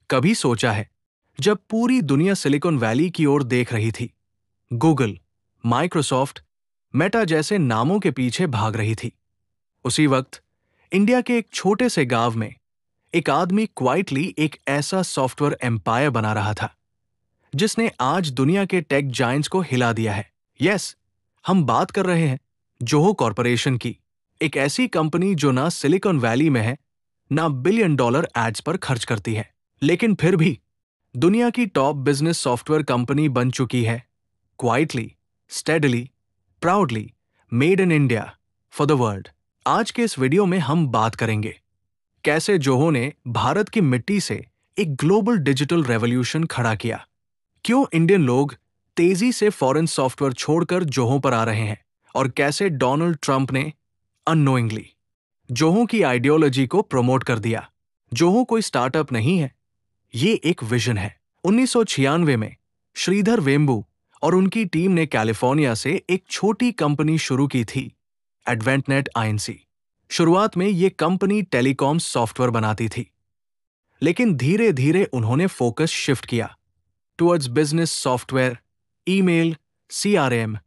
कभी सोचा है, जब पूरी दुनिया सिलिकॉन वैली की ओर देख रही थी, गूगल, माइक्रोसॉफ्ट, मेटा जैसे नामों के पीछे भाग रही थी, उसी वक्त इंडिया के एक छोटे से गांव में एक आदमी क्वाइटली एक ऐसा सॉफ्टवेयर एम्पायर बना रहा था जिसने आज दुनिया के टेक जायंट्स को हिला दिया है। यस, हम बात कर रहे हैं जोहो कॉरपोरेशन की, एक ऐसी कंपनी जो ना सिलिकॉन वैली में है, ना बिलियन डॉलर एड्स पर खर्च करती है, लेकिन फिर भी दुनिया की टॉप बिजनेस सॉफ्टवेयर कंपनी बन चुकी है। Quietly, steadily, proudly, made in India for the world. आज के इस वीडियो में हम बात करेंगे कैसे जोहो ने भारत की मिट्टी से एक ग्लोबल डिजिटल रेवोल्यूशन खड़ा किया, क्यों इंडियन लोग तेजी से फॉरेन सॉफ्टवेयर छोड़कर जोहो पर आ रहे हैं, और कैसे डोनाल्ड ट्रंप ने अननोइंगली जोहो की आइडियोलॉजी को प्रमोट कर दिया। जोहो कोई स्टार्टअप नहीं है, ये एक विजन है। 1996 में श्रीधर वेम्बू और उनकी टीम ने कैलिफोर्निया से एक छोटी कंपनी शुरू की थी, एडवेंटनेट आईएनसी। शुरुआत में ये कंपनी टेलीकॉम सॉफ्टवेयर बनाती थी, लेकिन धीरे धीरे उन्होंने फोकस शिफ्ट किया towards business software, email, CRM,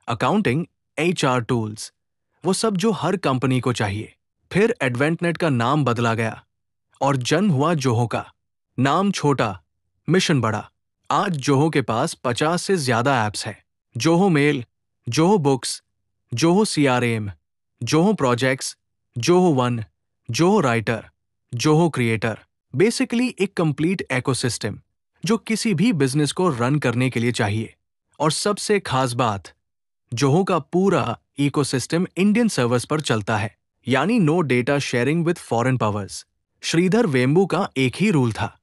accounting, HR tools, वो सब जो हर कंपनी को चाहिए। फिर एडवेंटनेट का नाम बदला गया और जन्म हुआ जोहो का। नाम छोटा, मिशन बड़ा। आज जोहो के पास 50 से ज्यादा ऐप्स हैं। Zoho mail, Zoho books, Zoho CRM, Zoho projects, Zoho one, Zoho writer, Zoho creator. Basically एक कंप्लीट इकोसिस्टम जो किसी भी बिजनेस को रन करने के लिए चाहिए। और सबसे खास बात, जोहो का पूरा इकोसिस्टम इंडियन सर्वर्स पर चलता है, यानी no data sharing with foreign powers. Sridhar Vembu का एक ही रूल था,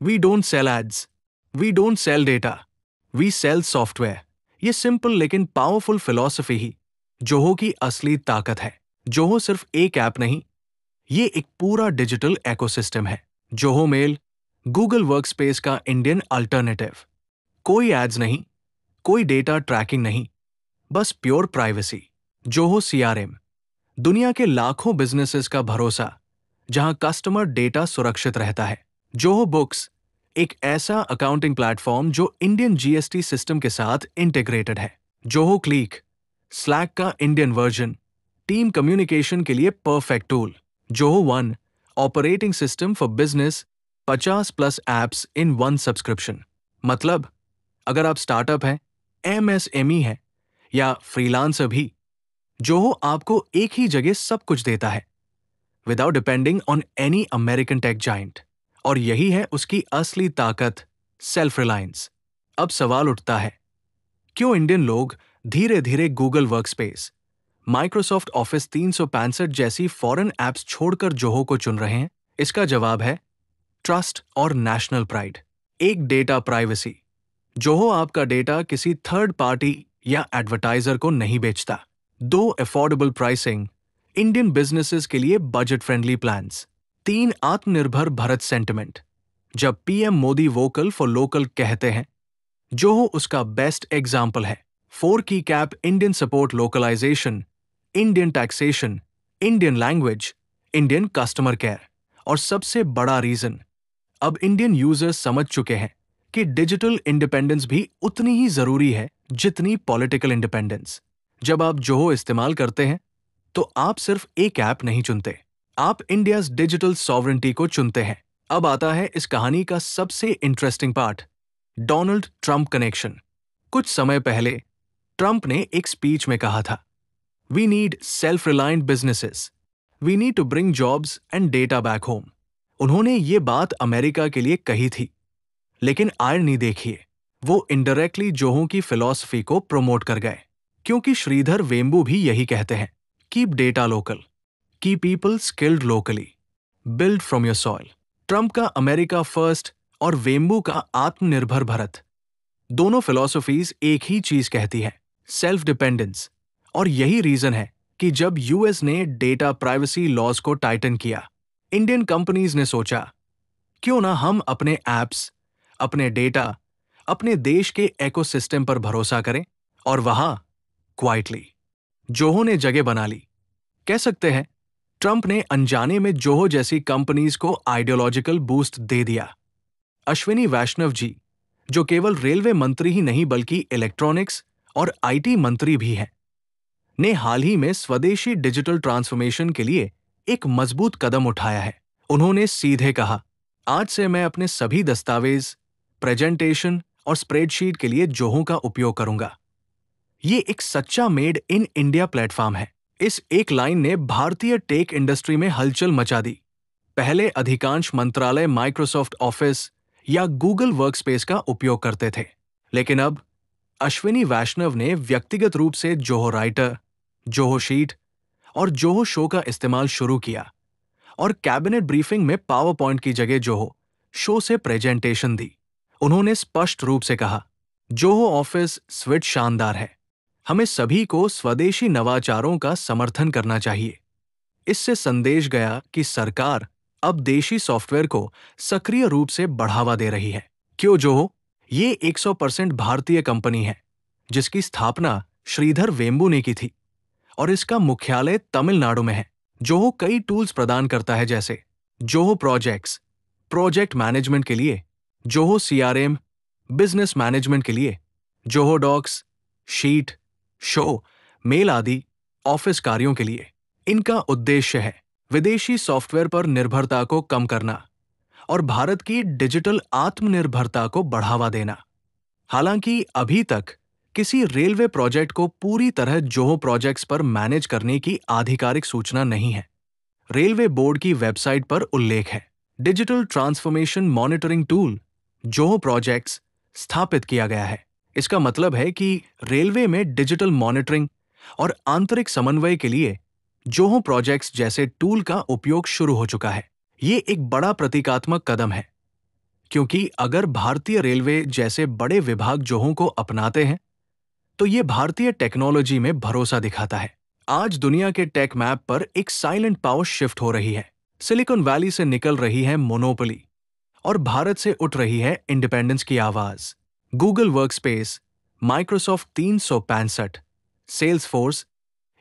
we don't sell ads, we don't sell data, we sell software. ये सिंपल लेकिन पावरफुल फिलॉसफी ही जोहो की असली ताकत है। जोहो सिर्फ एक ऐप नहीं, ये एक पूरा डिजिटल इकोसिस्टम है। जोहो मेल, गूगल वर्कस्पेस का इंडियन अल्टरनेटिव। कोई एड्स नहीं, कोई डेटा ट्रैकिंग नहीं, बस प्योर प्राइवेसी। जोहो सीआरएम, दुनिया के लाखों बिजनेसेस का भरोसा, जहां कस्टमर डेटा सुरक्षित रहता है। जोहो बुक्स, एक ऐसा अकाउंटिंग प्लेटफॉर्म जो इंडियन जीएसटी सिस्टम के साथ इंटीग्रेटेड है। जोहो क्लिक, स्लैक का इंडियन वर्जन, टीम कम्युनिकेशन के लिए perfect tool. Zoho one, operating system for business, 50+ apps in one subscription. मतलब अगर आप स्टार्टअप हैं, एमएसएमई है या फ्रीलांसर भी, जोहो आपको एक ही जगह सब कुछ देता है without depending on any American tech giant. और यही है उसकी असली ताकत, सेल्फ रिलायंस। अब सवाल उठता है, क्यों इंडियन लोग धीरे धीरे गूगल वर्कस्पेस, माइक्रोसॉफ्ट ऑफिस 365 जैसी फॉरेन एप्स छोड़कर जोहो को चुन रहे हैं? इसका जवाब है ट्रस्ट और नेशनल प्राइड। एक, डेटा प्राइवेसी। जोहो आपका डेटा किसी थर्ड पार्टी या एडवर्टाइजर को नहीं बेचता। 2, अफोर्डेबल प्राइसिंग, इंडियन बिजनेसेस के लिए budget friendly plans. 3, Aatmanirbhar Bharat sentiment. जब PM Modi vocal for local कहते हैं, जोहो उसका बेस्ट एग्जाम्पल है। 4, की कैप, Indian support localization, Indian taxation, Indian language, Indian customer care. और सबसे बड़ा रीजन, अब इंडियन यूजर्स समझ चुके हैं कि डिजिटल इंडिपेंडेंस भी उतनी ही जरूरी है जितनी पॉलिटिकल इंडिपेंडेंस। जब आप जोहो इस्तेमाल करते हैं तो आप सिर्फ एक ऐप नहीं चुनते, आप इंडियाज डिजिटल सॉवरेंटी को चुनते हैं। अब आता है इस कहानी का सबसे interesting part, Donald Trump connection. कुछ समय पहले ट्रंप ने एक स्पीच में कहा था, we need self reliant businesses, we need to bring jobs and data back home. उन्होंने ये बात अमेरिका के लिए कही थी, लेकिन आयरनी देखिए, वो इनडायरेक्टली जोहो की फिलॉसफी को प्रमोट कर गए, क्योंकि श्रीधर वेम्बू भी यही कहते हैं, keep data local, keep people skilled locally, build from your soil. Trump का अमेरिका फर्स्ट और वेम्बू का आत्मनिर्भर भारत, दोनों फिलॉसफीज एक ही चीज कहती है, सेल्फ डिपेंडेंस। और यही रीजन है कि जब यूएस ने डेटा प्राइवेसी लॉज को टाइटन किया, इंडियन कंपनीज ने सोचा, क्यों ना हम अपने एप्स, अपने डेटा, अपने देश के इकोसिस्टम पर भरोसा करें। और वहां क्वाइटली जोहो ने जगह बना ली। कह सकते हैं ट्रंप ने अनजाने में जोहो जैसी कंपनीज को आइडियोलॉजिकल बूस्ट दे दिया। अश्विनी वैष्णव जी, जो केवल रेलवे मंत्री ही नहीं बल्कि इलेक्ट्रॉनिक्स और आईटी मंत्री भी हैं, ने हाल ही में स्वदेशी डिजिटल ट्रांसफॉर्मेशन के लिए एक मजबूत कदम उठाया है। उन्होंने सीधे कहा, आज से मैं अपने सभी दस्तावेज, प्रेजेंटेशन और स्प्रेडशीट के लिए जोहो का उपयोग करूंगा। ये एक सच्चा मेड इन इंडिया प्लेटफॉर्म है। इस एक लाइन ने भारतीय टेक इंडस्ट्री में हलचल मचा दी। पहले अधिकांश मंत्रालय माइक्रोसॉफ्ट ऑफिस या गूगल वर्कस्पेस का उपयोग करते थे, लेकिन अब अश्विनी वैष्णव ने व्यक्तिगत रूप से जोहो राइटर, जोहो शीट और जोहो शो का इस्तेमाल शुरू किया और कैबिनेट ब्रीफिंग में पावर पॉइंट की जगह जोहो शो से प्रेजेंटेशन दी। उन्होंने स्पष्ट रूप से कहा, जोहो ऑफिस स्विच शानदार है। हमें सभी को स्वदेशी नवाचारों का समर्थन करना चाहिए। इससे संदेश गया कि सरकार अब देशी सॉफ्टवेयर को सक्रिय रूप से बढ़ावा दे रही है। क्यों जोहो? ये 100% भारतीय कंपनी है, जिसकी स्थापना श्रीधर वेम्बू ने की थी और इसका मुख्यालय तमिलनाडु में है। जोहो कई टूल्स प्रदान करता है, जैसे जोहो प्रोजेक्ट्स, प्रोजेक्ट मैनेजमेंट के लिए, जोहो सीआरएम, बिजनेस मैनेजमेंट के लिए, Zoho docs, sheet, show, mail आदि ऑफिस कार्यों के लिए। इनका उद्देश्य है विदेशी सॉफ्टवेयर पर निर्भरता को कम करना और भारत की डिजिटल आत्मनिर्भरता को बढ़ावा देना। हालांकि अभी तक किसी रेलवे प्रोजेक्ट को पूरी तरह जोहो प्रोजेक्ट्स पर मैनेज करने की आधिकारिक सूचना नहीं है। रेलवे बोर्ड की वेबसाइट पर उल्लेख है। Digital transformation monitoring tool Zoho projects स्थापित किया गया है। इसका मतलब है कि रेलवे में डिजिटल मॉनिटरिंग और आंतरिक समन्वय के लिए जोहो प्रोजेक्ट्स जैसे टूल का उपयोग शुरू हो चुका है। ये एक बड़ा प्रतीकात्मक कदम है, क्योंकि अगर भारतीय रेलवे जैसे बड़े विभाग जोहो को अपनाते हैं, तो ये भारतीय टेक्नोलॉजी में भरोसा दिखाता है। आज दुनिया के टेक मैप पर एक साइलेंट पावर शिफ्ट हो रही है। सिलिकॉन वैली से निकल रही है मोनोपोली और भारत से उठ रही है इंडिपेंडेंस की आवाज। गूगल वर्कस्पेस, माइक्रोसॉफ्ट 365, सेल्सफोर्स,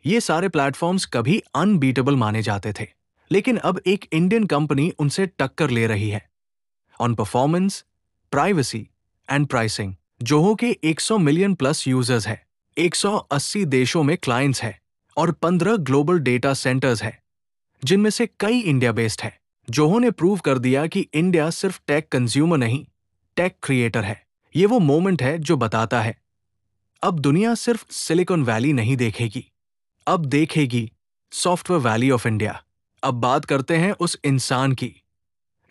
ये सारे प्लेटफॉर्म्स कभी अनबीटेबल माने जाते थे, लेकिन अब एक इंडियन कंपनी उनसे टक्कर ले रही है on performance, privacy and pricing. Zoho के 100 मिलियन प्लस यूजर्स है, 180 देशों में क्लाइंट्स है और 15 ग्लोबल डेटा सेंटर्स है, जिनमें से कई इंडिया बेस्ड है। जोहो ने प्रूव कर दिया कि इंडिया सिर्फ टेक कंज्यूमर नहीं, टेक क्रिएटर है। ये वो मोमेंट है जो बताता है अब दुनिया सिर्फ सिलिकॉन वैली नहीं देखेगी, अब देखेगी सॉफ्टवेयर वैली ऑफ इंडिया। अब बात करते हैं उस इंसान की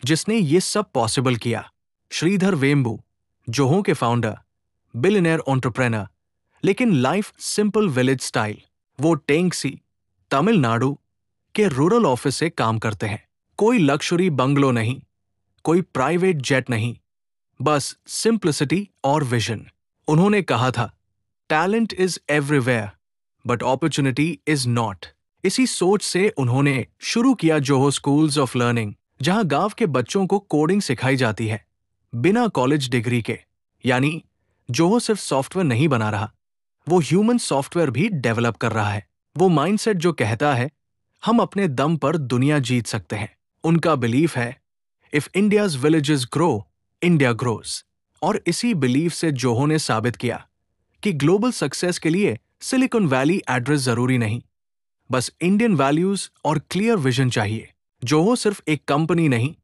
जिसने ये सब पॉसिबल किया। श्रीधर वेम्बू, जोहो के फाउंडर, बिलियनेयर एंटरप्रेन्योर, लेकिन लाइफ सिंपल विलेज स्टाइल। वो टेंगसी, तमिलनाडु के रूरल ऑफिस से काम करते हैं। कोई लक्सरी बंगलो नहीं, कोई प्राइवेट जेट नहीं, बस सिंप्लिसिटी और विजन। उन्होंने कहा था, talent is everywhere but opportunity is not. इसी सोच से उन्होंने शुरू किया जोहो स्कूल्स ऑफ लर्निंग, जहां गांव के बच्चों को कोडिंग सिखाई जाती है बिना कॉलेज डिग्री के। यानी जोहो सिर्फ सॉफ्टवेयर नहीं बना रहा, वो ह्यूमन सॉफ्टवेयर भी डेवलप कर रहा है। वो माइंडसेट जो कहता है हम अपने दम पर दुनिया जीत सकते हैं। उनका बिलीफ है, if India's villages grow, India grows. और इसी बिलीफ से जोहो ने साबित किया कि ग्लोबल सक्सेस के लिए सिलिकॉन वैली एड्रेस जरूरी नहीं, बस इंडियन वैल्यूज और क्लियर विजन चाहिए। जोहो सिर्फ एक कंपनी नहीं,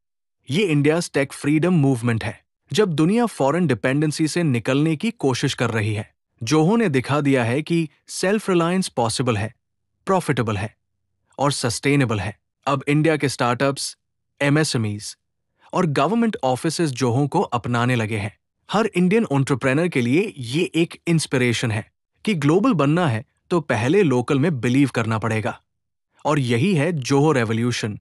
ये इंडियाज टेक फ्रीडम मूवमेंट है। जब दुनिया फॉरेन डिपेंडेंसी से निकलने की कोशिश कर रही है, जोहो ने दिखा दिया है कि सेल्फ रिलायंस पॉसिबल है, प्रॉफिटेबल है और सस्टेनेबल है। अब इंडिया के स्टार्टअप्स, एमएसएमईज और गवर्नमेंट ऑफिसेज जोहो को अपनाने लगे हैं। हर इंडियन एंटरप्रेन्योर के लिए ये एक इंस्पिरेशन है कि ग्लोबल बनना है तो पहले लोकल में बिलीव करना पड़ेगा। और यही है जोहो रेवोल्यूशन,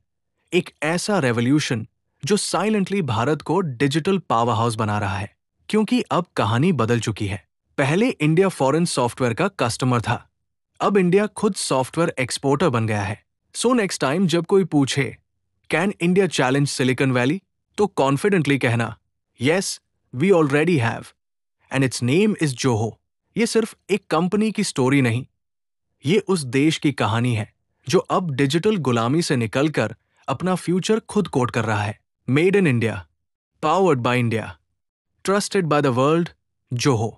एक ऐसा रेवोल्यूशन जो साइलेंटली भारत को डिजिटल पावर हाउस बना रहा है। क्योंकि अब कहानी बदल चुकी है। पहले इंडिया फॉरेन सॉफ्टवेयर का कस्टमर था, अब इंडिया खुद सॉफ्टवेयर एक्सपोर्टर बन गया है। सो नेक्स्ट टाइम जब कोई पूछे can India challenge Silicon Valley, तो कॉन्फिडेंटली कहना, yes we already have and its name is Zoho. ये सिर्फ एक कंपनी की स्टोरी नहीं, ये उस देश की कहानी है जो अब डिजिटल गुलामी से निकलकर अपना फ्यूचर खुद कोड कर रहा है। Made in India, Powered by India. Trusted by the world. Joho.